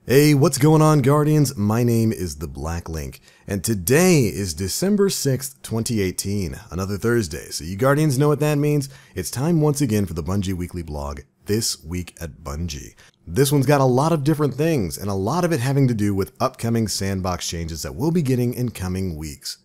Hey, what's going on, Guardians? My name is TheBlackLink, and today is December 6th, 2018, another Thursday. So you Guardians know what that means. It's time once again for the Bungie Weekly Blog, This Week at Bungie. This one's got a lot of different things, and a lot of it having to do with upcoming Sandbox changes that we'll be getting in coming weeks.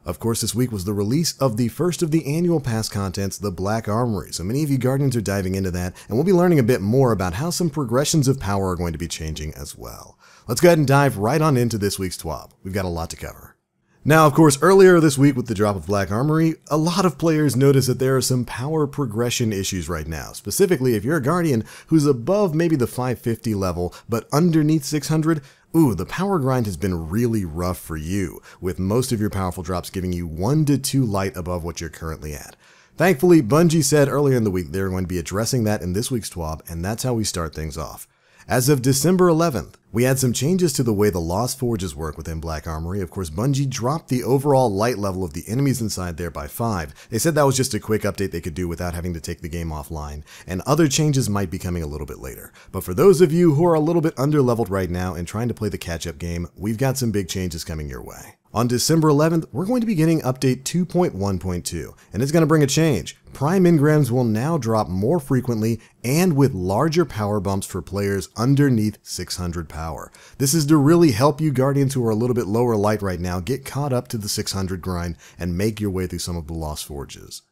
Of course, this week was the release of the first of the annual pass contents, the Black Armory, so many of you Guardians are diving into that, and we'll be learning a bit more about how some progressions of power are going to be changing as well. Let's go ahead and dive right on into this week's TWAB. We've got a lot to cover. Now, of course, earlier this week with the drop of Black Armory, a lot of players noticed that there are some power progression issues right now. Specifically, if you're a Guardian who's above maybe the 550 level, but underneath 600, the power grind has been really rough for you, with most of your powerful drops giving you 1 to 2 light above what you're currently at. Thankfully, Bungie said earlier in the week they're going to be addressing that in this week's TWAB, and that's how we start things off. As of December 11th, we had some changes to the way the Lost Forges work within Black Armory. Of course, Bungie dropped the overall light level of the enemies inside there by 5. They said that was just a quick update they could do without having to take the game offline, and other changes might be coming a little bit later. But for those of you who are a little bit underleveled right now and trying to play the catch-up game, we've got some big changes coming your way. On December 11th, we're going to be getting update 2.1.2, and it's going to bring a change. Prime engrams will now drop more frequently and with larger power bumps for players underneath 600 power. This is to really help you Guardians who are a little bit lower light right now get caught up to the 600 grind and make your way through some of the Lost Forges.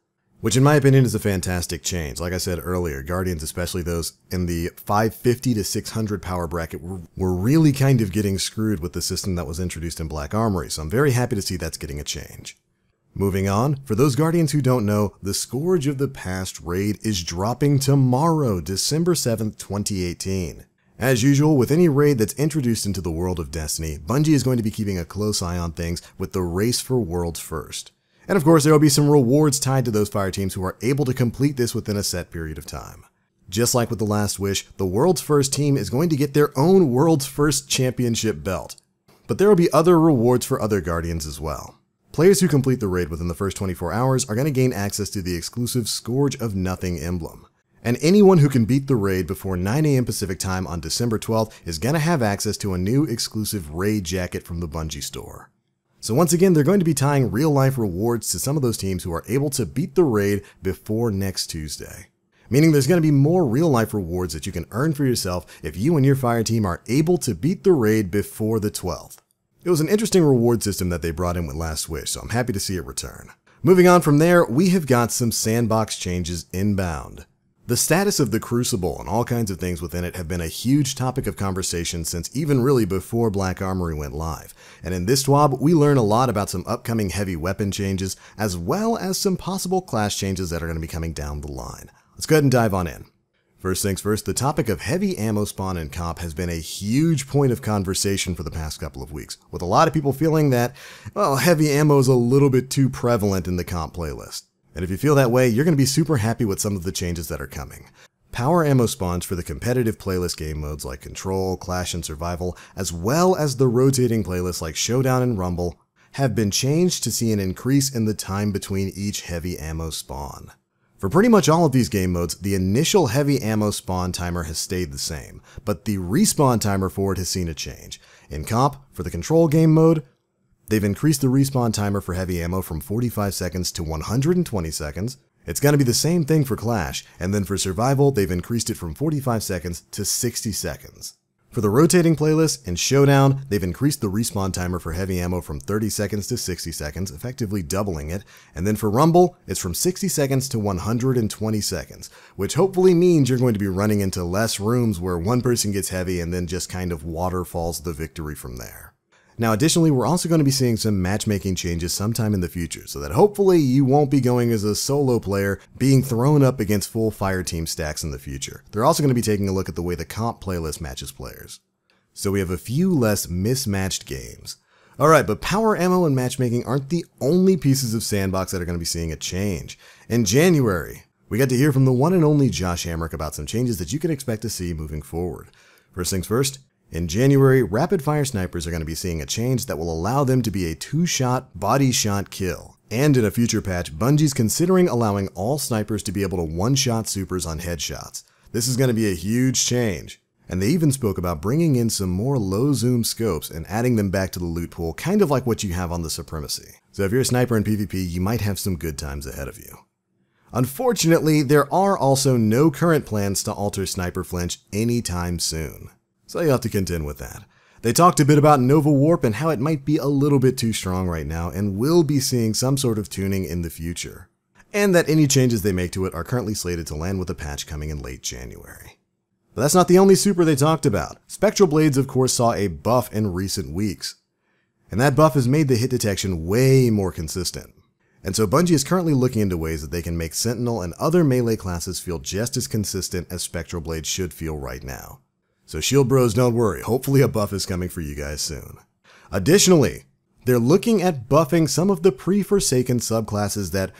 Which in my opinion is a fantastic change. Like I said earlier, Guardians, especially those in the 550 to 600 power bracket, were really kind of getting screwed with the system that was introduced in Black Armory, so I'm very happy to see that's getting a change. Moving on, for those Guardians who don't know, the Scourge of the Past raid is dropping tomorrow, December 7th, 2018. As usual, with any raid that's introduced into the world of Destiny, Bungie is going to be keeping a close eye on things with the race for Worlds First. And of course, there will be some rewards tied to those fire teams who are able to complete this within a set period of time. Just like with the Last Wish, the World's First team is going to get their own World's First Championship belt. But there will be other rewards for other Guardians as well. Players who complete the raid within the first 24 hours are going to gain access to the exclusive Scourge of Nothing emblem. And anyone who can beat the raid before 9 AM Pacific time on December 12th is going to have access to a new exclusive raid jacket from the Bungie store. So once again, they're going to be tying real-life rewards to some of those teams who are able to beat the raid before next Tuesday. Meaning there's going to be more real-life rewards that you can earn for yourself if you and your fire team are able to beat the raid before the 12th. It was an interesting reward system that they brought in with Last Wish, so I'm happy to see it return. Moving on from there, we have got some Sandbox changes inbound. The status of the Crucible and all kinds of things within it have been a huge topic of conversation since even really before Black Armory went live. And in this TWAB, we learn a lot about some upcoming heavy weapon changes, as well as some possible class changes that are going to be coming down the line. Let's go ahead and dive on in. First things first, the topic of heavy ammo spawn in comp has been a huge point of conversation for the past couple of weeks, with a lot of people feeling that, well, heavy ammo is a little bit too prevalent in the comp playlist. And if you feel that way, you're going to be super happy with some of the changes that are coming. Power ammo spawns for the competitive playlist game modes like Control, Clash, and Survival, as well as the rotating playlists like Showdown and Rumble, have been changed to see an increase in the time between each heavy ammo spawn. For pretty much all of these game modes, the initial heavy ammo spawn timer has stayed the same, but the respawn timer for it has seen a change. In comp, for the Control game mode, they've increased the respawn timer for heavy ammo from 45 seconds to 120 seconds. It's going to be the same thing for Clash, and then for Survival, they've increased it from 45 seconds to 60 seconds. For the rotating playlist and Showdown, they've increased the respawn timer for heavy ammo from 30 seconds to 60 seconds, effectively doubling it. And then for Rumble, it's from 60 seconds to 120 seconds, which hopefully means you're going to be running into less rooms where one person gets heavy and then just kind of waterfalls the victory from there. Now additionally, we're also going to be seeing some matchmaking changes sometime in the future, so that hopefully you won't be going as a solo player being thrown up against full fire team stacks in the future. They're also going to be taking a look at the way the comp playlist matches players. So we have a few less mismatched games. Alright, but power ammo and matchmaking aren't the only pieces of Sandbox that are going to be seeing a change. In January, we got to hear from the one and only Josh Hamrick about some changes that you can expect to see moving forward. First things first, in January, rapid-fire snipers are going to be seeing a change that will allow them to be a 2-shot, body shot kill. And in a future patch, Bungie's considering allowing all snipers to be able to one-shot supers on headshots. This is going to be a huge change. And they even spoke about bringing in some more low zoom scopes and adding them back to the loot pool, kind of like what you have on the Supremacy. So if you're a sniper in PvP, you might have some good times ahead of you. Unfortunately, there are also no current plans to alter Sniper Flinch anytime soon. So you'll have to contend with that. They talked a bit about Nova Warp and how it might be a little bit too strong right now and will be seeing some sort of tuning in the future. And that any changes they make to it are currently slated to land with a patch coming in late January. But that's not the only super they talked about. Spectral Blades, of course, saw a buff in recent weeks. And that buff has made the hit detection way more consistent. And so Bungie is currently looking into ways that they can make Sentinel and other melee classes feel just as consistent as Spectral Blades should feel right now. So Shield Bros, don't worry, hopefully a buff is coming for you guys soon. Additionally, they're looking at buffing some of the pre-Forsaken subclasses that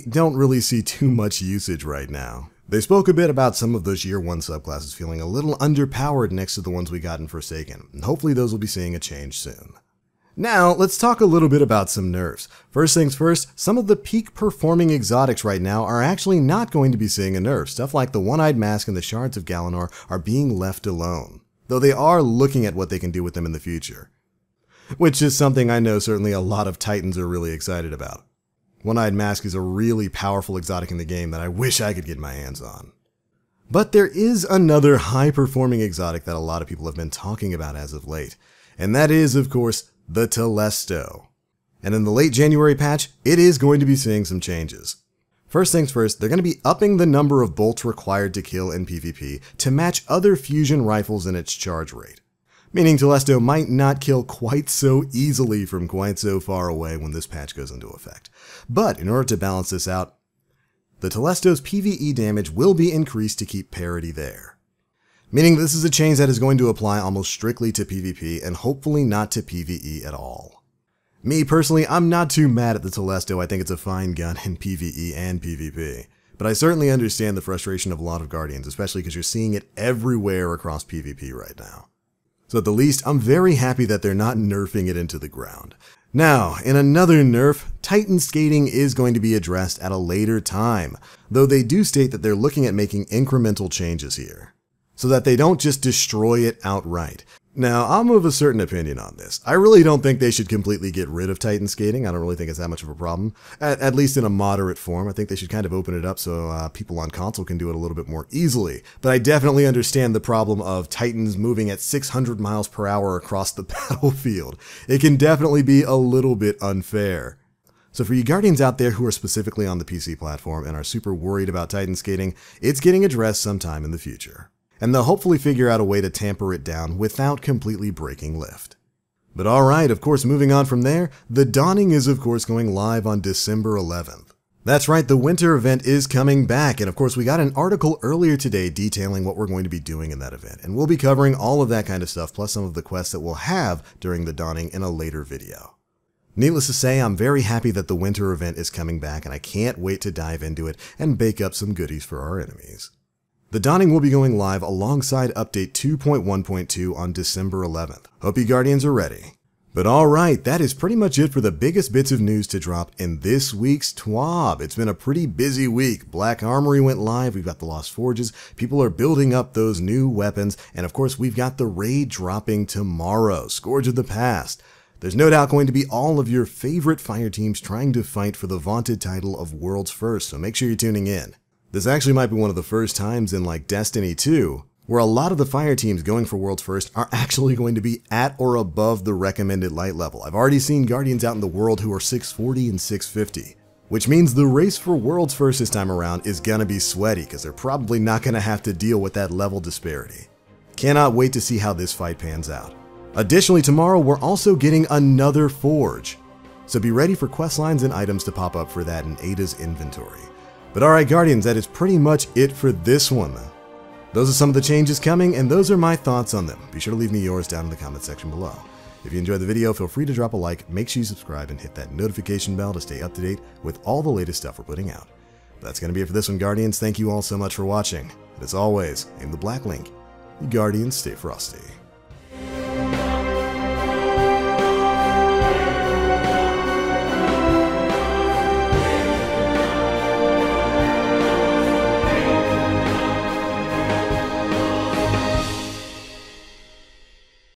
don't really see too much usage right now. They spoke a bit about some of those Year 1 subclasses feeling a little underpowered next to the ones we got in Forsaken, and hopefully those will be seeing a change soon. Now, let's talk a little bit about some nerfs. First things first, some of the peak performing exotics right now are actually not going to be seeing a nerf. Stuff like the One-Eyed Mask and the Shards of Galanor are being left alone, though they are looking at what they can do with them in the future. Which is something I know certainly a lot of Titans are really excited about. One-Eyed Mask is a really powerful exotic in the game that I wish I could get my hands on. But there is another high-performing exotic that a lot of people have been talking about as of late, and that is, of course, the Telesto. And in the late January patch, it is going to be seeing some changes. First things first, they're going to be upping the number of bolts required to kill in PvP to match other fusion rifles in its charge rate. Meaning Telesto might not kill quite so easily from quite so far away when this patch goes into effect. But in order to balance this out, the Telesto's PvE damage will be increased to keep parity there. Meaning this is a change that is going to apply almost strictly to PvP and hopefully not to PvE at all. Me personally, I'm not too mad at the Telesto. I think it's a fine gun in PvE and PvP. But I certainly understand the frustration of a lot of Guardians, especially because you're seeing it everywhere across PvP right now. So at the least, I'm very happy that they're not nerfing it into the ground. Now, in another nerf, Titan Skating is going to be addressed at a later time, though they do state that they're looking at making incremental changes here, so that they don't just destroy it outright. Now, I'm of a certain opinion on this. I really don't think they should completely get rid of Titan Skating. I don't really think it's that much of a problem, at least in a moderate form. I think they should kind of open it up so people on console can do it a little bit more easily. But I definitely understand the problem of Titans moving at 600 miles per hour across the battlefield. It can definitely be a little bit unfair. So for you Guardians out there who are specifically on the PC platform and are super worried about Titan Skating, it's getting addressed sometime in the future. And they'll hopefully figure out a way to tamper it down without completely breaking lift. But alright, of course, moving on from there, The Dawning is of course going live on December 11th. That's right, the winter event is coming back, and of course we got an article earlier today detailing what we're going to be doing in that event, and we'll be covering all of that kind of stuff, plus some of the quests that we'll have during The Dawning in a later video. Needless to say, I'm very happy that the winter event is coming back, and I can't wait to dive into it and bake up some goodies for our enemies. The Dawning will be going live alongside update 2.1.2 on December 11th. Hope you Guardians are ready. But alright, that is pretty much it for the biggest bits of news to drop in this week's TWAB. It's been a pretty busy week. Black Armory went live, we've got the Lost Forges, people are building up those new weapons, and of course we've got the raid dropping tomorrow, Scourge of the Past. There's no doubt going to be all of your favorite fire teams trying to fight for the vaunted title of World's First, so make sure you're tuning in. This actually might be one of the first times in like Destiny 2 where a lot of the fire teams going for World's First are actually going to be at or above the recommended light level. I've already seen Guardians out in the world who are 640 and 650, which means the race for World's First this time around is gonna be sweaty because they're probably not gonna have to deal with that level disparity. Cannot wait to see how this fight pans out. Additionally, tomorrow we're also getting another Forge, so be ready for quest lines and items to pop up for that in Ada's inventory. But alright Guardians, that is pretty much it for this one. Those are some of the changes coming, and those are my thoughts on them. Be sure to leave me yours down in the comment section below. If you enjoyed the video, feel free to drop a like, make sure you subscribe, and hit that notification bell to stay up to date with all the latest stuff we're putting out. That's going to be it for this one, Guardians. Thank you all so much for watching. And as always, I'm TheBlackLink. You Guardians, stay frosty.